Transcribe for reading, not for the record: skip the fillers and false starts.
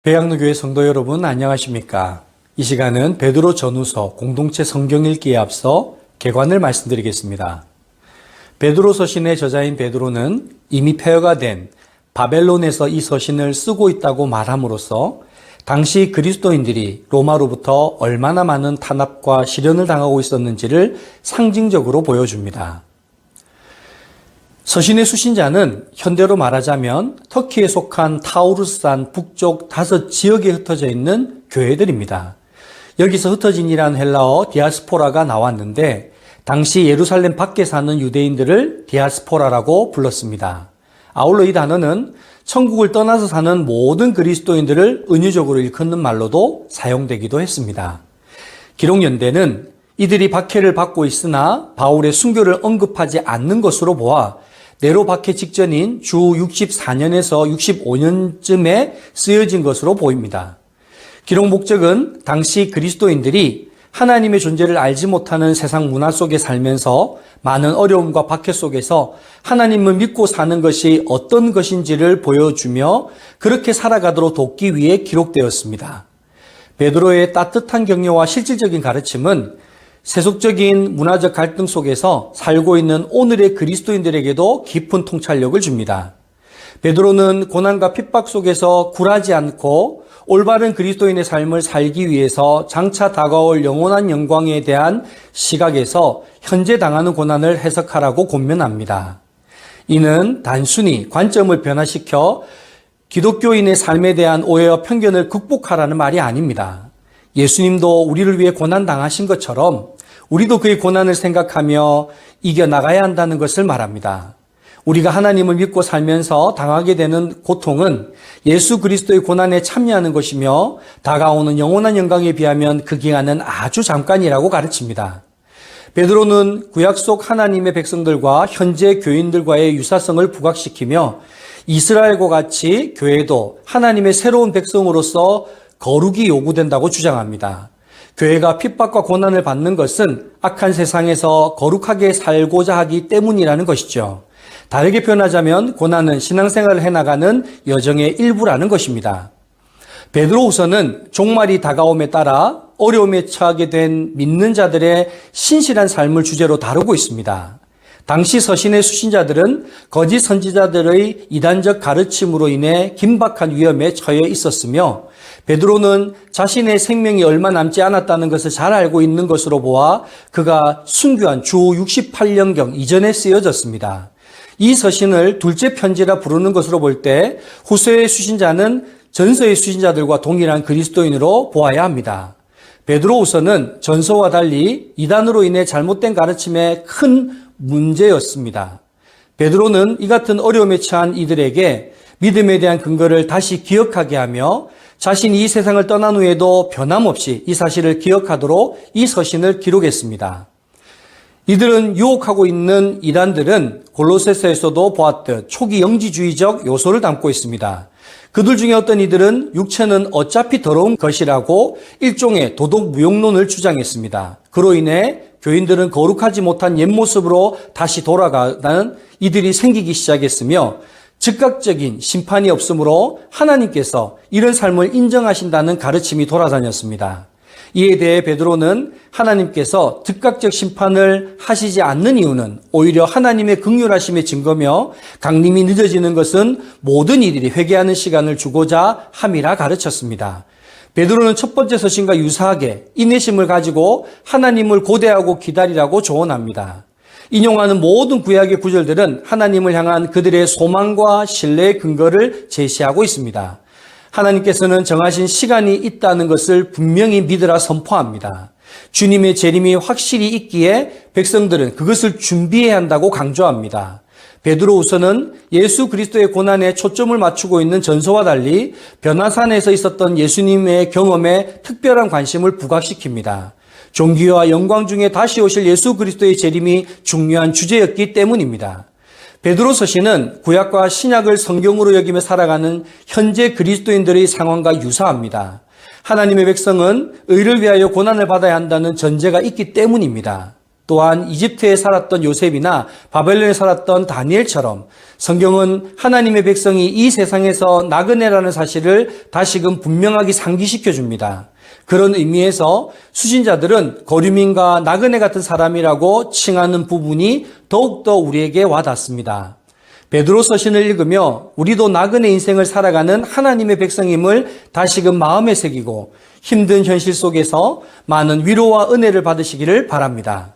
배양로교회 성도 여러분 안녕하십니까? 이 시간은 베드로 전후서 공동체 성경 읽기에 앞서 개관을 말씀드리겠습니다. 베드로 서신의 저자인 베드로는 이미 폐허가 된 바벨론에서 이 서신을 쓰고 있다고 말함으로써 당시 그리스도인들이 로마로부터 얼마나 많은 탄압과 시련을 당하고 있었는지를 상징적으로 보여줍니다. 서신의 수신자는 현대로 말하자면 터키에 속한 타우루스산 북쪽 5지역에 흩어져 있는 교회들입니다. 여기서 흩어진이란 헬라어 디아스포라가 나왔는데 당시 예루살렘 밖에 사는 유대인들을 디아스포라라고 불렀습니다. 아울러 이 단어는 천국을 떠나서 사는 모든 그리스도인들을 은유적으로 일컫는 말로도 사용되기도 했습니다. 기록연대는 이들이 박해를 받고 있으나 바울의 순교를 언급하지 않는 것으로 보아 네로 박해 직전인 주 64년에서 65년쯤에 쓰여진 것으로 보입니다. 기록 목적은 당시 그리스도인들이 하나님의 존재를 알지 못하는 세상 문화 속에 살면서 많은 어려움과 박해 속에서 하나님을 믿고 사는 것이 어떤 것인지를 보여주며 그렇게 살아가도록 돕기 위해 기록되었습니다. 베드로의 따뜻한 격려와 실질적인 가르침은 세속적인 문화적 갈등 속에서 살고 있는 오늘의 그리스도인들에게도 깊은 통찰력을 줍니다. 베드로는 고난과 핍박 속에서 굴하지 않고 올바른 그리스도인의 삶을 살기 위해서 장차 다가올 영원한 영광에 대한 시각에서 현재 당하는 고난을 해석하라고 권면합니다. 이는 단순히 관점을 변화시켜 기독교인의 삶에 대한 오해와 편견을 극복하라는 말이 아닙니다. 예수님도 우리를 위해 고난 당하신 것처럼 우리도 그의 고난을 생각하며 이겨나가야 한다는 것을 말합니다. 우리가 하나님을 믿고 살면서 당하게 되는 고통은 예수 그리스도의 고난에 참여하는 것이며 다가오는 영원한 영광에 비하면 그 기간은 아주 잠깐이라고 가르칩니다. 베드로는 구약 속 하나님의 백성들과 현재 교인들과의 유사성을 부각시키며 이스라엘과 같이 교회도 하나님의 새로운 백성으로서 거룩이 요구된다고 주장합니다. 교회가 핍박과 고난을 받는 것은 악한 세상에서 거룩하게 살고자 하기 때문이라는 것이죠. 다르게 표현하자면 고난은 신앙생활을 해나가는 여정의 일부라는 것입니다. 베드로후서는 종말이 다가옴에 따라 어려움에 처하게 된 믿는 자들의 신실한 삶을 주제로 다루고 있습니다. 당시 서신의 수신자들은 거짓 선지자들의 이단적 가르침으로 인해 긴박한 위험에 처해 있었으며 베드로는 자신의 생명이 얼마 남지 않았다는 것을 잘 알고 있는 것으로 보아 그가 순교한 주 68년경 이전에 쓰여졌습니다. 이 서신을 둘째 편지라 부르는 것으로 볼 때 후서의 수신자는 전서의 수신자들과 동일한 그리스도인으로 보아야 합니다. 베드로후서는 전서와 달리 이단으로 인해 잘못된 가르침에 큰 문제였습니다. 베드로는 이 같은 어려움에 처한 이들에게 믿음에 대한 근거를 다시 기억하게 하며 자신이 이 세상을 떠난 후에도 변함없이 이 사실을 기억하도록 이 서신을 기록했습니다. 이들은 유혹하고 있는 이단들은 골로새서에서도 보았듯 초기 영지주의적 요소를 담고 있습니다. 그들 중에 어떤 이들은 육체는 어차피 더러운 것이라고 일종의 도덕 무용론을 주장했습니다. 그로 인해 교인들은 거룩하지 못한 옛 모습으로 다시 돌아가는 이들이 생기기 시작했으며 즉각적인 심판이 없으므로 하나님께서 이런 삶을 인정하신다는 가르침이 돌아다녔습니다. 이에 대해 베드로는 하나님께서 즉각적 심판을 하시지 않는 이유는 오히려 하나님의 긍휼하심의 증거며 강림이 늦어지는 것은 모든 이들이 회개하는 시간을 주고자 함이라 가르쳤습니다. 베드로는 첫 번째 서신과 유사하게 인내심을 가지고 하나님을 고대하고 기다리라고 조언합니다. 인용하는 모든 구약의 구절들은 하나님을 향한 그들의 소망과 신뢰의 근거를 제시하고 있습니다. 하나님께서는 정하신 시간이 있다는 것을 분명히 믿으라 선포합니다. 주님의 재림이 확실히 있기에 백성들은 그것을 준비해야 한다고 강조합니다. 베드로후서는 예수 그리스도의 고난에 초점을 맞추고 있는 전서와 달리 변화산에서 있었던 예수님의 경험에 특별한 관심을 부각시킵니다. 존귀와 영광 중에 다시 오실 예수 그리스도의 재림이 중요한 주제였기 때문입니다. 베드로 서신은 구약과 신약을 성경으로 여기며 살아가는 현재 그리스도인들의 상황과 유사합니다. 하나님의 백성은 의를 위하여 고난을 받아야 한다는 전제가 있기 때문입니다. 또한 이집트에 살았던 요셉이나 바벨론에 살았던 다니엘처럼 성경은 하나님의 백성이 이 세상에서 나그네라는 사실을 다시금 분명하게 상기시켜 줍니다. 그런 의미에서 수신자들은 거류민과 나그네 같은 사람이라고 칭하는 부분이 더욱더 우리에게 와닿습니다. 베드로 서신을 읽으며 우리도 나그네 인생을 살아가는 하나님의 백성임을 다시금 마음에 새기고 힘든 현실 속에서 많은 위로와 은혜를 받으시기를 바랍니다.